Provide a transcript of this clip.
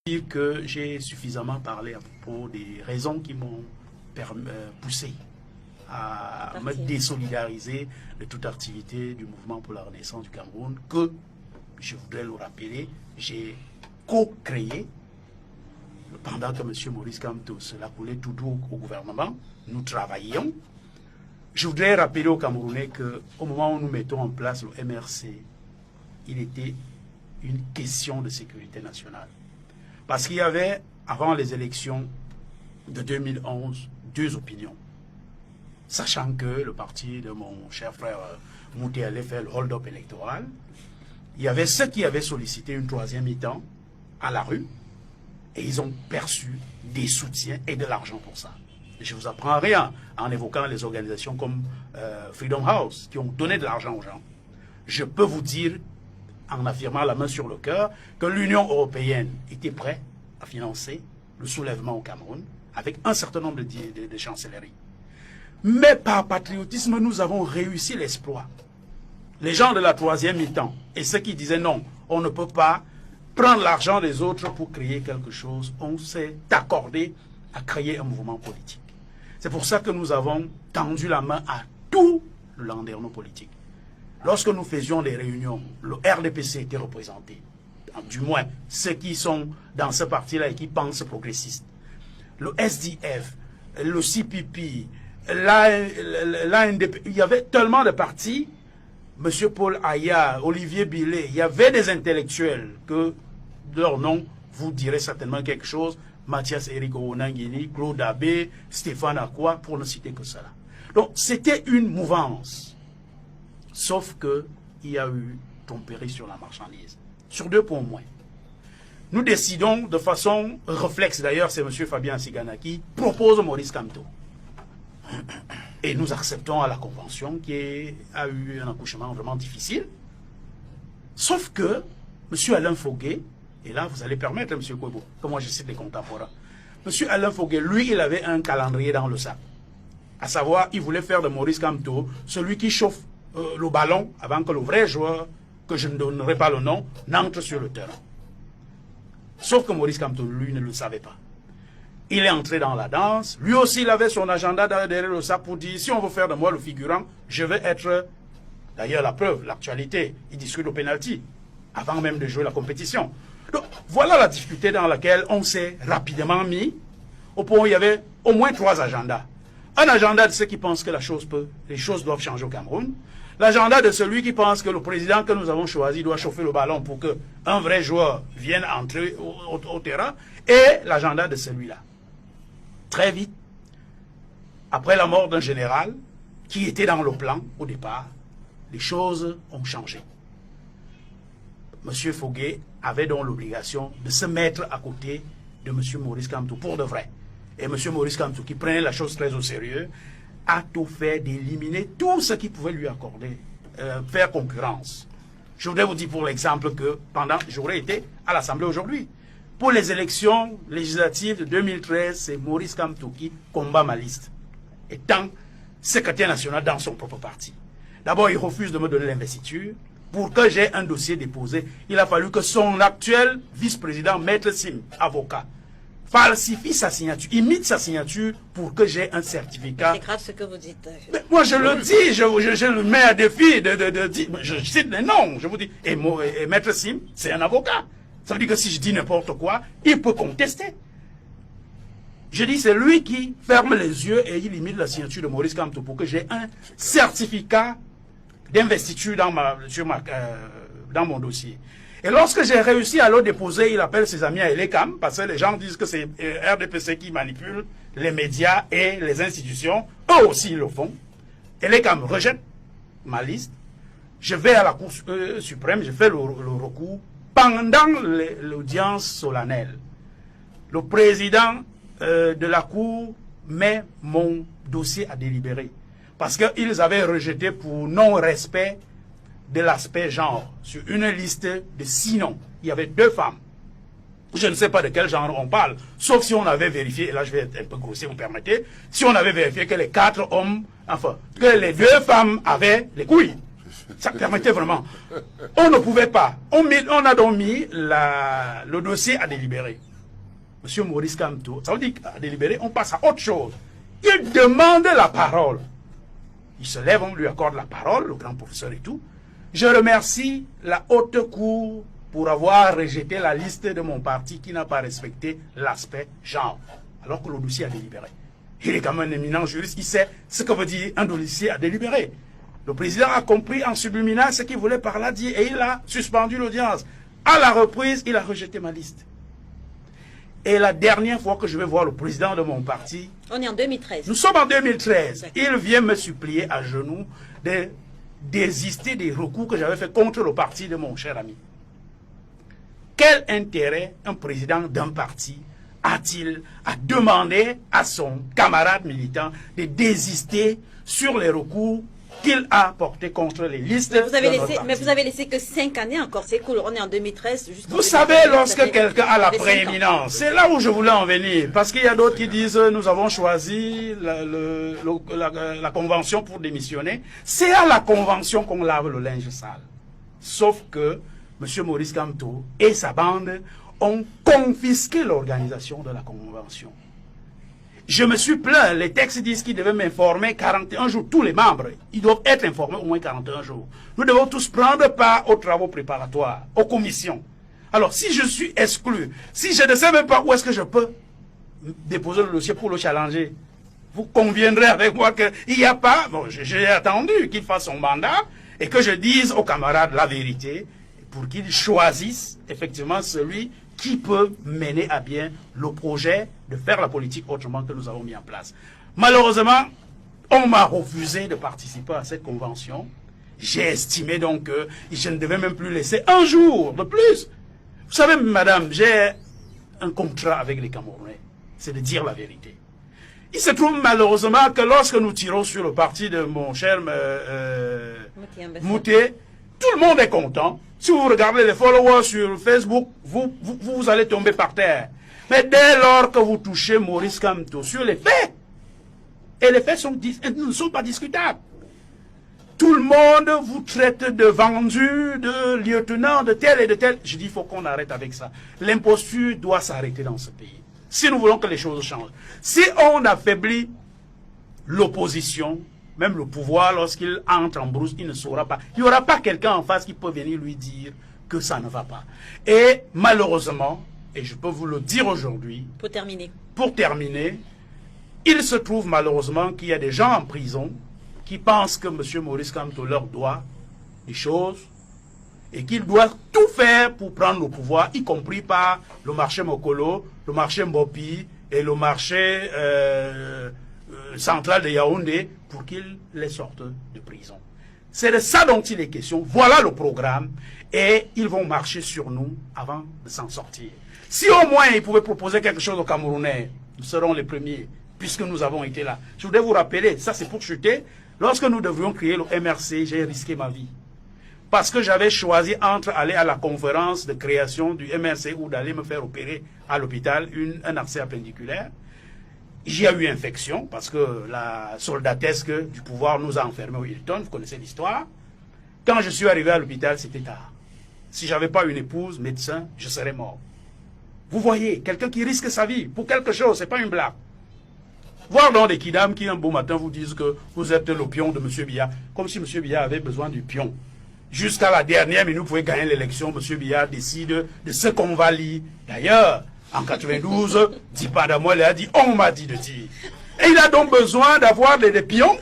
dire que j'ai suffisamment parlé à propos des raisons qui m'ont poussé à me désolidariser de toute activité du mouvement pour la renaissance du Cameroun, que, je voudrais le rappeler, j'ai co-créé pendant que M. Maurice Kamto cela coulait tout doux au gouvernement. Nous travaillions. Je voudrais rappeler aux Camerounais qu'au moment où nous mettons en place le MRC, il était une question de sécurité nationale. Parce qu'il y avait, avant les élections de 2011, deux opinions. Sachant que le parti de mon cher frère Mouté allait faire le hold-up électoral, il y avait ceux qui avaient sollicité une troisième mi-temps à la rue, et ils ont perçu des soutiens et de l'argent pour ça. Je ne vous apprends rien en évoquant les organisations comme Freedom House, qui ont donné de l'argent aux gens. Je peux vous dire, en affirmant la main sur le cœur, que l'Union européenne était prête à financer le soulèvement au Cameroun avec un certain nombre de chancelleries. Mais par patriotisme, nous avons réussi l'exploit. Les gens de la troisième mi-temps et ceux qui disaient non, on ne peut pas prendre l'argent des autres pour créer quelque chose, on s'est accordé à créer un mouvement politique. C'est pour ça que nous avons tendu la main à tout le landerneau politique. Lorsque nous faisions des réunions, le RDPC était représenté, du moins ceux qui sont dans ce parti-là et qui pensent progressiste. Le SDF, le CPP, l'ANDP, il y avait tellement de partis, M. Paul Aya, Olivier Billet, il y avait des intellectuels que leur nom vous dirait certainement quelque chose, Mathias Eric Onangini, Claude Abbé, Stéphane Akwa, pour ne citer que cela. Donc c'était une mouvance, sauf qu'il y a eu tromperie sur la marchandise, sur deux points au moins. Nous décidons de façon réflexe, d'ailleurs c'est M. Fabien Sigana qui propose Maurice Kamto. Et nous acceptons à la convention qui a eu un accouchement vraiment difficile. Sauf que M. Alain Foguet, et là vous allez permettre M. Kouebo, que moi je cite les contemporains, M. Alain Foguet, lui il avait un calendrier dans le sac. À savoir, il voulait faire de Maurice Kamto celui qui chauffe le ballon avant que le vrai joueur, que je ne donnerai pas le nom, n'entre sur le terrain. Sauf que Maurice Kamto, lui, ne le savait pas. Il est entré dans la danse. Lui aussi, il avait son agenda derrière le sac pour dire, si on veut faire de moi le figurant, je vais être... D'ailleurs, la preuve, l'actualité, il discute au pénalty, avant même de jouer la compétition. Donc, voilà la difficulté dans laquelle on s'est rapidement mis, au point où il y avait au moins 3 agendas. Un agenda de ceux qui pensent que les choses doivent changer au Cameroun. L'agenda de celui qui pense que le président que nous avons choisi doit chauffer le ballon pour qu'un vrai joueur vienne entrer au terrain. Et l'agenda de celui-là. Très vite, après la mort d'un général qui était dans le plan au départ, les choses ont changé. M. Foguet avait donc l'obligation de se mettre à côté de M. Maurice Kamto pour de vrai. Et M. Maurice Kamto, qui prenait la chose très au sérieux, a tout fait d'éliminer tout ce qui pouvait lui accorder, faire concurrence. Je voudrais vous dire pour l'exemple que j'aurais été à l'Assemblée aujourd'hui. Pour les élections législatives de 2013, c'est Maurice Kamto qui combat ma liste, étant secrétaire national dans son propre parti. D'abord, il refuse de me donner l'investiture. Pour que j'ai un dossier déposé, il a fallu que son actuel vice-président, Maître Sim, avocat, falsifie sa signature, imite sa signature pour que j'ai un certificat. C'est grave ce que vous dites. Mais moi je le dis, je le mets à défi de dire, je cite les noms, je vous dis. Et Maître Sim, c'est un avocat. Ça veut dire que si je dis n'importe quoi, il peut contester. Je dis, c'est lui qui ferme les yeux et il imite la signature de Maurice Kamto pour que j'ai un certificat d'investiture dans mon dossier. Et lorsque j'ai réussi à le déposer, il appelle ses amis à Elecam, parce que les gens disent que c'est RDPC qui manipule les médias et les institutions. Eux aussi, ils le font. Elecam rejette ma liste. Je vais à la Cour suprême, je fais le recours. Pendant l'audience solennelle, le président de la Cour met mon dossier à délibérer. Parce qu'ils avaient rejeté pour non-respect de l'aspect genre. Sur une liste de 6 noms, il y avait 2 femmes. Je ne sais pas de quel genre on parle. Sauf si on avait vérifié, et là je vais être un peu grossier, vous me permettez, si on avait vérifié que les 4 hommes, enfin, que les 2 femmes avaient les couilles. Ça permettait vraiment. On ne pouvait pas. On a donc mis le dossier à délibérer. M. Maurice Kamto, ça veut dire qu'à délibérer, on passe à autre chose. Il demande la parole. Il se lève, on lui accorde la parole, le grand professeur et tout. Je remercie la haute cour pour avoir rejeté la liste de mon parti qui n'a pas respecté l'aspect genre, alors que le dossier a délibéré. Il est quand même un éminent juriste qui sait ce que veut dire un dossier à délibérer. Le président a compris en subliminal ce qu'il voulait par là dire et il a suspendu l'audience. À la reprise, il a rejeté ma liste. Et la dernière fois que je vais voir le président de mon parti... On est en 2013. Nous sommes en 2013. Il vient me supplier à genoux de désister des recours que j'avais fait contre le parti de mon cher ami. Quel intérêt un président d'un parti a-t-il à demander à son camarade militant de désister sur les recours qu'il a portés contre les listes de notre parti? Mais vous avez laissé que 5 années encore, c'est cool, on est en 2013. Vous savez, lorsque quelqu'un a la prééminence, c'est là où je voulais en venir, parce qu'il y a d'autres qui disent nous avons choisi la convention pour démissionner. C'est à la convention qu'on lave le linge sale. Sauf que M. Maurice Kamto et sa bande ont confisqué l'organisation de la convention. Je me suis plaint, les textes disent qu'ils devaient m'informer 41 jours, tous les membres, ils doivent être informés au moins 41 jours. Nous devons tous prendre part aux travaux préparatoires, aux commissions. Alors, si je suis exclu, si je ne sais même pas où est-ce que je peux déposer le dossier pour le challenger, vous conviendrez avec moi qu'il n'y a pas... Bon, j'ai attendu qu'il fasse son mandat et que je dise aux camarades la vérité pour qu'ils choisissent effectivement celui qui peut mener à bien le projet de faire la politique autrement que nous avons mis en place. Malheureusement, on m'a refusé de participer à cette convention. J'ai estimé donc que je ne devais même plus laisser un jour de plus. Vous savez, madame, j'ai un contrat avec les Camerounais. C'est de dire la vérité. Il se trouve malheureusement que lorsque nous tirons sur le parti de mon cher Mouté, tout le monde est content. Si vous regardez les followers sur Facebook, vous allez tomber par terre. Mais dès lors que vous touchez Maurice Kamto sur les faits, et les faits ne sont pas discutables, tout le monde vous traite de vendu, de lieutenant, de tel et de tel. Je dis, il faut qu'on arrête avec ça. L'imposture doit s'arrêter dans ce pays. Si nous voulons que les choses changent. Si on affaiblit l'opposition, même le pouvoir, lorsqu'il entre en brousse, il ne saura pas. Il n'y aura pas quelqu'un en face qui peut venir lui dire que ça ne va pas. Et malheureusement, et je peux vous le dire aujourd'hui, pour terminer, il se trouve malheureusement qu'il y a des gens en prison qui pensent que M. Maurice Kamto leur doit des choses et qu'il doit tout faire pour prendre le pouvoir, y compris par le marché Mokolo, le marché Mbopi et le marché central de Yaoundé pour qu'ils les sortent de prison. C'est de ça dont il est question. Voilà le programme et ils vont marcher sur nous avant de s'en sortir. Si au moins ils pouvaient proposer quelque chose aux Camerounais, nous serons les premiers puisque nous avons été là. Je voudrais vous rappeler, ça c'est pour chuter, lorsque nous devrions créer le MRC, j'ai risqué ma vie. Parce que j'avais choisi entre aller à la conférence de création du MRC ou d'aller me faire opérer à l'hôpital un abcès appendiculaire. J'y ai eu infection parce que la soldatesque du pouvoir nous a enfermés au Hilton, vous connaissez l'histoire. Quand je suis arrivé à l'hôpital, c'était tard. Si je n'avais pas une épouse, médecin, je serais mort. Vous voyez, quelqu'un qui risque sa vie pour quelque chose, ce n'est pas une blague. Voir dans des kidams qui un beau matin vous disent que vous êtes le pion de M. Biya, comme si M. Biya avait besoin du pion. Jusqu'à la dernière minute, vous pouvez gagner l'élection, M. Biya décide de ce qu'on va lire. D'ailleurs, en 92, Dipa Damoile a dit, on m'a dit de dire. Et il a donc besoin d'avoir des pions.